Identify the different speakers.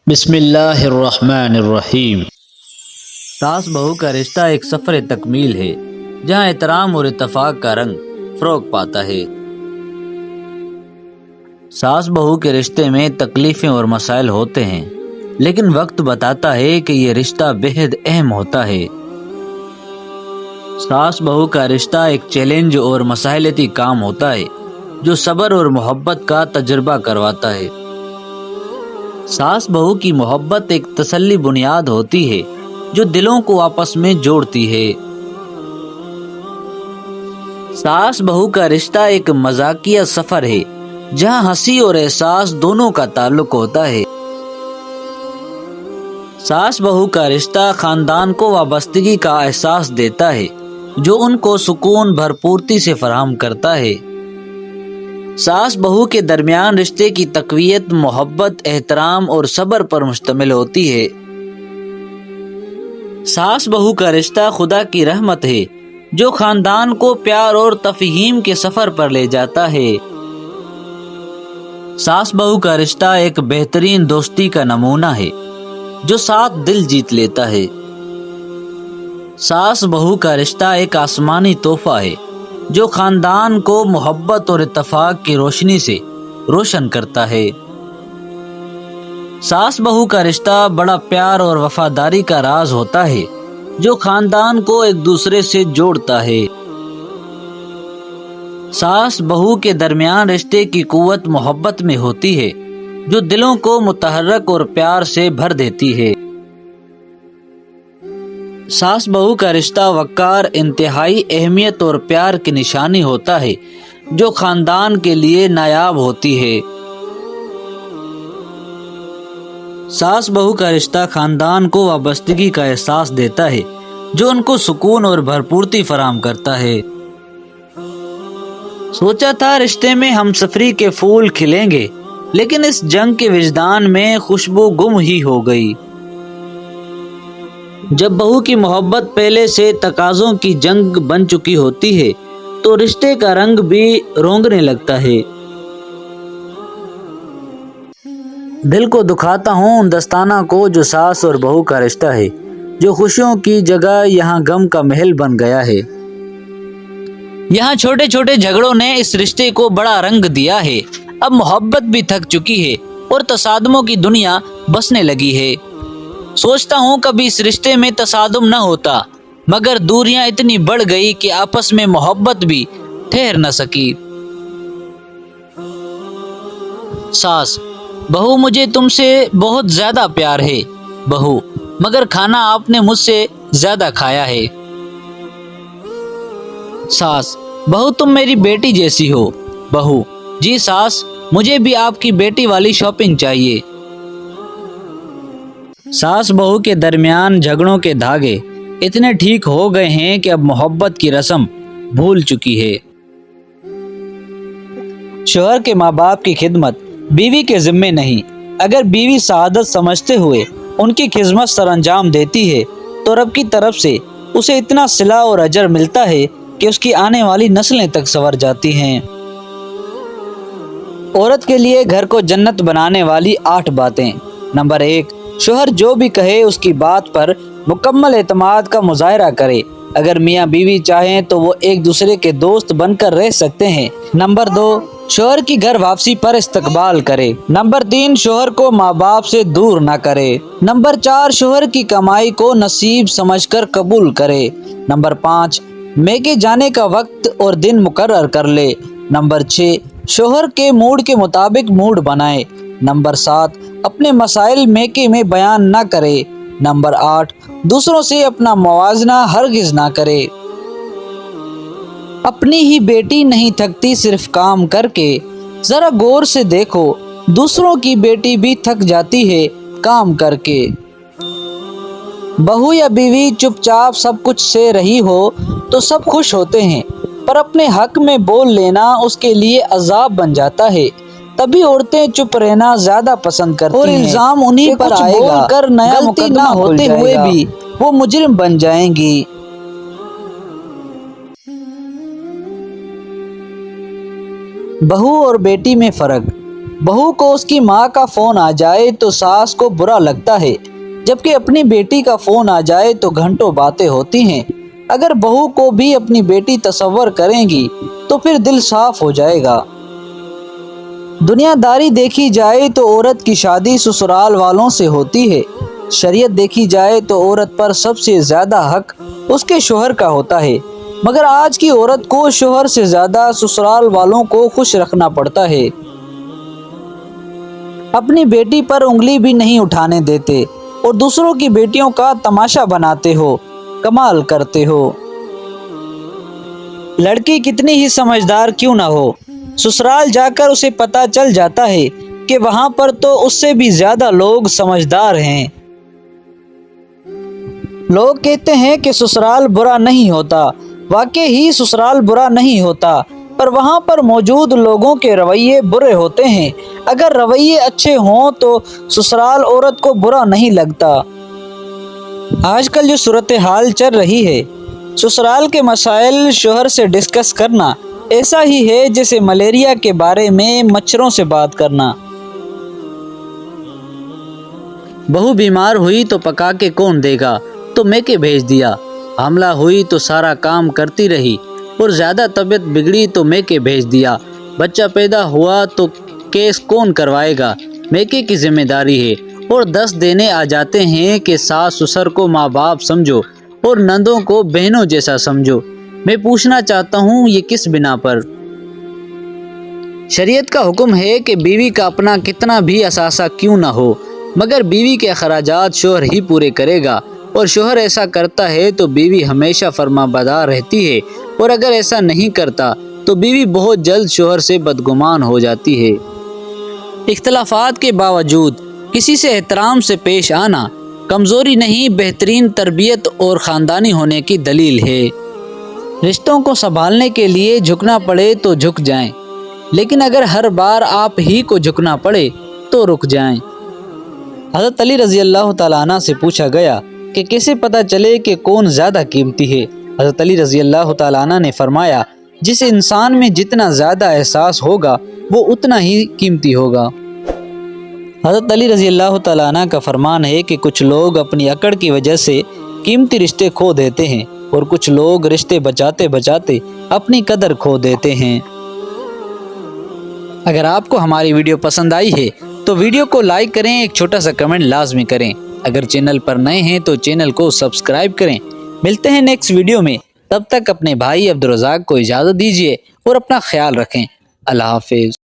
Speaker 1: بسم اللہ الرحمن الرحیم۔
Speaker 2: ساس بہو کا رشتہ ایک سفر تکمیل ہے جہاں احترام اور اتفاق کا رنگ فروغ پاتا ہے۔ ساس بہو کے رشتے میں تکلیفیں اور مسائل ہوتے ہیں، لیکن وقت بتاتا ہے کہ یہ رشتہ بہت اہم ہوتا ہے۔ ساس بہو کا رشتہ ایک چیلنج اور مسائلیتی کام ہوتا ہے جو صبر اور محبت کا تجربہ کرواتا ہے۔ ساس بہو کی محبت ایک تسلی بنیاد ہوتی ہے جو دلوں کو آپس میں جوڑتی ہے۔ ساس بہو کا رشتہ ایک مذاقیہ سفر ہے جہاں ہنسی اور احساس دونوں کا تعلق ہوتا ہے۔ ساس بہو کا رشتہ خاندان کو وابستگی کا احساس دیتا ہے جو ان کو سکون بھرپورتی سے فراہم کرتا ہے۔ ساس بہو کے درمیان رشتے کی تقویت محبت، احترام اور صبر پر مشتمل ہوتی ہے۔ ساس بہو کا رشتہ خدا کی رحمت ہے جو خاندان کو پیار اور تفہیم کے سفر پر لے جاتا ہے۔ ساس بہو کا رشتہ ایک بہترین دوستی کا نمونہ ہے جو ساتھ دل جیت لیتا ہے۔ ساس بہو کا رشتہ ایک آسمانی تحفہ ہے جو خاندان کو محبت اور اتفاق کی روشنی سے روشن کرتا ہے۔ ساس بہو کا رشتہ بڑا پیار اور وفاداری کا راز ہوتا ہے جو خاندان کو ایک دوسرے سے جوڑتا ہے۔ ساس بہو کے درمیان رشتے کی قوت محبت میں ہوتی ہے جو دلوں کو متحرک اور پیار سے بھر دیتی ہے۔ ساس بہو کا رشتہ وقار، انتہائی اہمیت اور پیار کی نشانی ہوتا ہے جو خاندان کے لیے نایاب ہوتی ہے۔ ساس بہو کا رشتہ خاندان کو وابستگی کا احساس دیتا ہے جو ان کو سکون اور بھرپورتی فراہم کرتا ہے۔ سوچا تھا رشتے میں ہم سفری کے پھول کھلیں گے، لیکن اس جنگ کے وجدان میں خوشبو گم ہی ہو گئی۔ جب بہو کی محبت پہلے سے تقاضوں کی جنگ بن چکی ہوتی ہے تو رشتے کا رنگ بھی رونگنے لگتا ہے۔ دل کو دکھاتا ہوں ان دستانہ کو جو ساس اور بہو کا رشتہ ہے، جو خوشیوں کی جگہ یہاں غم کا محل بن گیا ہے۔ یہاں چھوٹے چھوٹے جھگڑوں نے اس رشتے کو بڑا رنگ دیا ہے۔ اب محبت بھی تھک چکی ہے اور تصادموں کی دنیا بسنے لگی ہے۔ سوچتا ہوں کبھی اس رشتے میں تصادم نہ ہوتا، مگر دوریاں اتنی بڑھ گئی کہ آپس میں محبت بھی ٹھہر نہ سکی۔ ساس: بہو مجھے تم سے بہت زیادہ پیار ہے۔ بہو: مگر کھانا آپ نے مجھ سے زیادہ کھایا ہے۔ ساس: بہو تم میری بیٹی جیسی ہو۔ بہو: جی ساس، مجھے بھی آپ کی بیٹی والی شاپنگ چاہیے۔ ساس بہو کے درمیان جھگڑوں کے دھاگے اتنے ٹھیک ہو گئے ہیں کہ اب محبت کی رسم بھول چکی ہے۔ شوہر کے ماں باپ کی خدمت بیوی کے ذمے نہیں۔ اگر بیوی سعادت سمجھتے ہوئے ان کی خدمت سر انجام دیتی ہے تو رب کی طرف سے اسے اتنا صلہ اور اجر ملتا ہے کہ اس کی آنے والی نسلیں تک سنور جاتی ہیں۔ عورت کے لیے گھر کو جنت بنانے والی 8 باتیں۔ نمبر 1: شوہر جو بھی کہے اس کی بات پر مکمل اعتماد کا مظاہرہ کرے۔ اگر میاں بیوی چاہیں تو وہ ایک دوسرے کے دوست بن کر رہ سکتے ہیں۔ نمبر 2: شوہر کی گھر واپسی پر استقبال کرے۔ نمبر 3: شوہر کو ماں باپ سے دور نہ کرے۔ نمبر 4: شوہر کی کمائی کو نصیب سمجھ کر قبول کرے۔ نمبر 5: میکے جانے کا وقت اور دن مقرر کر لے۔ نمبر 6: شوہر کے موڈ کے مطابق موڈ بنائے۔ نمبر 7: اپنے مسائل میکے میں بیان نہ کرے۔ نمبر 8: دوسروں سے اپنا موازنہ ہرگز نہ کرے۔ اپنی ہی بیٹی نہیں تھکتی صرف کام کر کے، ذرا غور سے دیکھو دوسروں کی بیٹی بھی تھک جاتی ہے کام کر کے۔ بہو یا بیوی چپ چاپ سب کچھ سے رہی ہو تو سب خوش ہوتے ہیں، پر اپنے حق میں بول لینا اس کے لیے عذاب بن جاتا ہے۔ تبھی عورتیں چپ رہنا زیادہ پسند کرتی ہیں اور الزام انہیں پر آئے گا، کر نیا مقدمہ ہوتے ہوئے بھی وہ مجرم بن جائیں گی۔ بہو اور بیٹی میں فرق۔ بہو کو اس کی ماں کا فون آ جائے تو ساس کو برا لگتا ہے، جبکہ اپنی بیٹی کا فون آ جائے تو گھنٹوں باتیں ہوتی ہیں۔ اگر بہو کو بھی اپنی بیٹی تصور کریں گی تو پھر دل صاف ہو جائے گا۔ دنیا داری دیکھی جائے تو عورت کی شادی سسرال والوں سے ہوتی ہے، شریعت دیکھی جائے تو عورت پر سب سے زیادہ حق اس کے شوہر کا ہوتا ہے، مگر آج کی عورت کو شوہر سے زیادہ سسرال والوں کو خوش رکھنا پڑتا ہے۔ اپنی بیٹی پر انگلی بھی نہیں اٹھانے دیتے اور دوسروں کی بیٹیوں کا تماشا بناتے ہو، کمال کرتے ہو۔ لڑکی کتنی ہی سمجھدار کیوں نہ ہو، سسرال جا کر اسے پتہ چل جاتا ہے کہ وہاں پر تو اس سے بھی زیادہ لوگ سمجھدار ہیں۔ لوگ کہتے ہیں کہ سسرال برا نہیں ہوتا، واقعی ہی سسرال برا نہیں ہوتا، پر وہاں پر موجود لوگوں کے رویے برے ہوتے ہیں۔ اگر رویے اچھے ہوں تو سسرال عورت کو برا نہیں لگتا۔ آج کل جو صورتحال چل رہی ہے، سسرال کے مسائل شوہر سے ڈسکس کرنا ایسا ہی ہے جیسے ملیریا کے بارے میں مچھروں سے بات کرنا۔ بہو بیمار ہوئی تو پکا کے کون دے گا، تو میکے بھیج دیا۔ حاملہ ہوئی تو سارا کام کرتی رہی اور زیادہ طبیعت بگڑی تو میکے بھیج دیا۔ بچہ پیدا ہوا تو کیس کون کروائے گا، میکے کی ذمہ داری ہے۔ اور 10 دینے آ جاتے ہیں کہ ساس سسر کو ماں باپ سمجھو اور نندوں کو بہنوں جیسا سمجھو۔ میں پوچھنا چاہتا ہوں یہ کس بنا پر؟ شریعت کا حکم ہے کہ بیوی کا اپنا کتنا بھی اثاثہ کیوں نہ ہو، مگر بیوی کے اخراجات شوہر ہی پورے کرے گا، اور شوہر ایسا کرتا ہے تو بیوی ہمیشہ فرما بردار رہتی ہے، اور اگر ایسا نہیں کرتا تو بیوی بہت جلد شوہر سے بدگمان ہو جاتی ہے۔ اختلافات کے باوجود کسی سے احترام سے پیش آنا کمزوری نہیں، بہترین تربیت اور خاندانی ہونے کی دلیل ہے۔ رشتوں کو سنبھالنے کے لیے جھکنا پڑے تو جھک جائیں، لیکن اگر ہر بار آپ ہی کو جھکنا پڑے تو رک جائیں۔ حضرت علی رضی اللہ تعالیٰ عنہ سے پوچھا گیا کہ کیسے پتہ چلے کہ کون زیادہ قیمتی ہے؟ حضرت علی رضی اللہ تعالیٰ عنہ نے فرمایا، جس انسان میں جتنا زیادہ احساس ہوگا وہ اتنا ہی قیمتی ہوگا۔ حضرت علی رضی اللہ تعالیٰ عنہ کا فرمان ہے کہ کچھ لوگ اپنی اکڑ کی وجہ سے قیمتی رشتے کھو دیتے ہیں، اور کچھ لوگ رشتے بچاتے بچاتے اپنی قدر کھو دیتے ہیں۔ اگر آپ کو ہماری ویڈیو پسند آئی ہے تو ویڈیو کو لائک کریں، ایک چھوٹا سا کمنٹ لازمی کریں۔ اگر چینل پر نئے ہیں تو چینل کو سبسکرائب کریں۔ ملتے ہیں نیکسٹ ویڈیو میں، تب تک اپنے بھائی عبدالرزاق کو اجازت دیجیے اور اپنا خیال رکھیں۔ اللہ حافظ۔